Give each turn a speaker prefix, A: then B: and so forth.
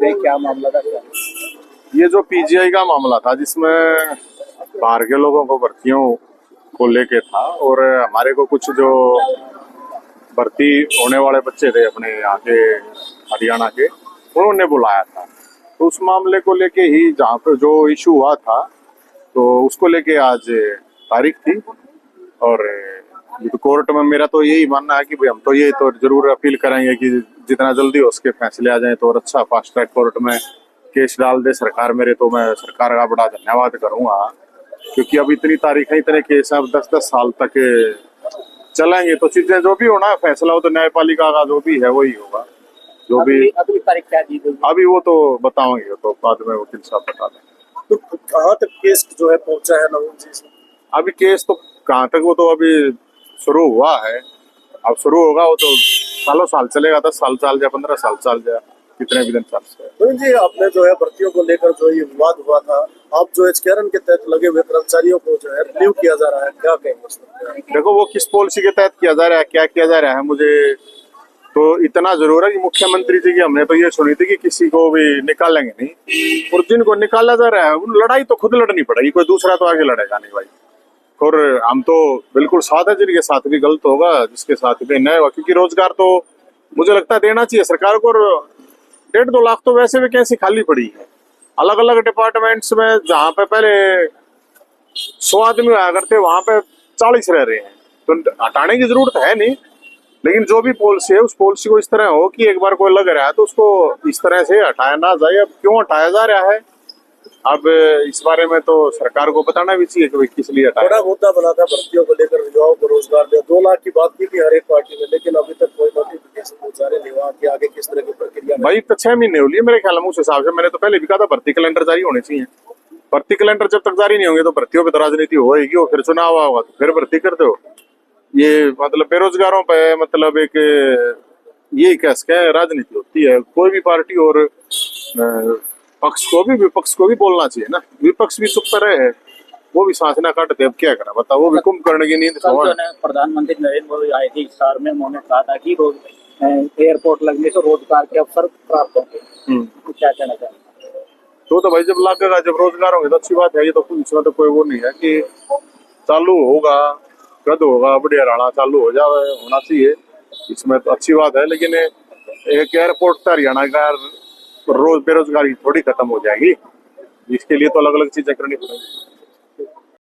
A: सकते हैं, क्या मामला था क्या?
B: ये जो पीजीआई का मामला था जिसमें बाहर के लोगों को भर्तियों को लेके था, और हमारे को कुछ जो भर्ती होने वाले बच्चे थे अपने यहाँ के हरियाणा के, उन्होंने बुलाया था। तो उस मामले को लेके ही जहाँ पे जो इशू हुआ था, तो उसको लेके आज तारीख थी। और ये तो कोर्ट में मेरा तो यही मानना है कि भाई हम तो ये तो जरूर अपील करेंगे कि जितना जल्दी हो उसके फैसले आ जाए तो और अच्छा फास्ट ट्रैक कोर्ट में केस डाल दे सरकार मेरे, तो मैं सरकार का बड़ा धन्यवाद करूंगा। क्योंकि अब इतनी तारीखें इतने केस हैं, अब 10-10 साल तक चलेंगे तो चीजें जो भी होना फैसला हो तो न्यायपालिका का जो भी है वही होगा। जो भी
A: अभी तारीख क्या दी गई?
B: अभी वो तो बताओगे, तो बाद में वकील साहब बता देंगे।
C: तो कहाँ तक केस जो है पहुंचा है नवम जी से?
B: अभी केस तो कहाँ तक, वो तो अभी शुरू हुआ है, अब शुरू होगा वो तो सालों साल चलेगा, 10 साल चल जाए, 15 साल चल जाए, कितने भी दिन चल जाए।
C: तो जी आपने जो है भर्तियों को लेकर जो ये विवाद हुआ था, आप जो एचकेआरएन के तहत लगे हुए कर्मचारियों को जो है रिलीव किया जा रहा है, क्या कहेंगे उस पर?
B: देखो वो किस पॉलिसी के तहत किया जा रहा है, क्या किया जा रहा है, मुझे तो इतना जरूर है कि मुख्यमंत्री जी की हमने तो ये सुनी थी कि किसी को भी निकालेंगे नहीं, और जिनको निकाला जा रहा है उन लड़ाई तो खुद लड़नी पड़ेगी, कोई दूसरा तो आगे लड़ेगा नहीं भाई। और हम तो बिल्कुल साथ है, जिनके साथ भी गलत होगा, जिसके साथ भी अन्याय होगा, क्योंकि रोजगार तो मुझे लगता है देना चाहिए सरकार को। 1.5-2 लाख तो वैसे वैकेंसी खाली पड़ी है अलग अलग डिपार्टमेंट्स में, जहाँ पे पहले 100 आदमी आया करते वहां पे 40 रह रहे हैं, तो हटाने की जरूरत है नहीं। लेकिन जो भी पॉलिसी है उस पॉलिसी को इस तरह हो कि एक बार कोई लग रहा है तो उसको इस तरह से हटाया ना जाए। अब क्यों हटाया जा रहा है, अब इस बारे में तो सरकार को बताना भी चाहिए कि किस लिए हटाया।
C: बड़ा मुद्दा बना था भर्तियों को लेकर, युवाओं को रोजगार दिया, 2 लाख की बात की थी हर एक पार्टी में, लेकिन अभी तक कोई नोटिफिकेशन पहुंचा रहे युवा के आगे किस तरह की प्रक्रिया?
B: भाई तो 6 महीने हो लिए मेरे ख्याल में, उस हिसाब से मैंने तो पहले भी कहा था भर्ती कैलेंडर जारी होने चाहिए। भर्ती कैलेंडर जब तक जारी नहीं होंगे तो भर्तियों पर तो राजनीति होगी, और फिर चुनाव होगा तो फिर भर्ती करते हो। ये मतलब बेरोजगारों पे मतलब एक यही कह सके राजनीति होती है कोई भी पार्टी, और पक्ष को भी विपक्ष को भी बोलना चाहिए ना, विपक्ष भी चुप रहे, वो भी सांस ना काटते, अब क्या करा बताओ, वो भी कुंभकर्ण की नींद
A: कल जो है प्रधानमंत्री नरेंद्र मोदी आए थे हिसार में, उन्होंने कहा था कि एयरपोर्ट लगने से रोजगार के अवसर प्राप्त होंगे, क्या कहना चाहिए?
B: तो भाई जब लगेगा, जब रोजगार होंगे तो अच्छी बात है। ये तो इसमें तो कोई वो नहीं है कि चालू होगा कद होगा, बढ़िया राणा चालू हो जाए, होना चाहिए, इसमें तो अच्छी बात है। लेकिन एक एयरपोर्ट से हरियाणा का रोज बेरोजगारी थोड़ी खत्म हो जाएगी, इसके लिए तो अलग अलग चीजें करनी पड़ेगी।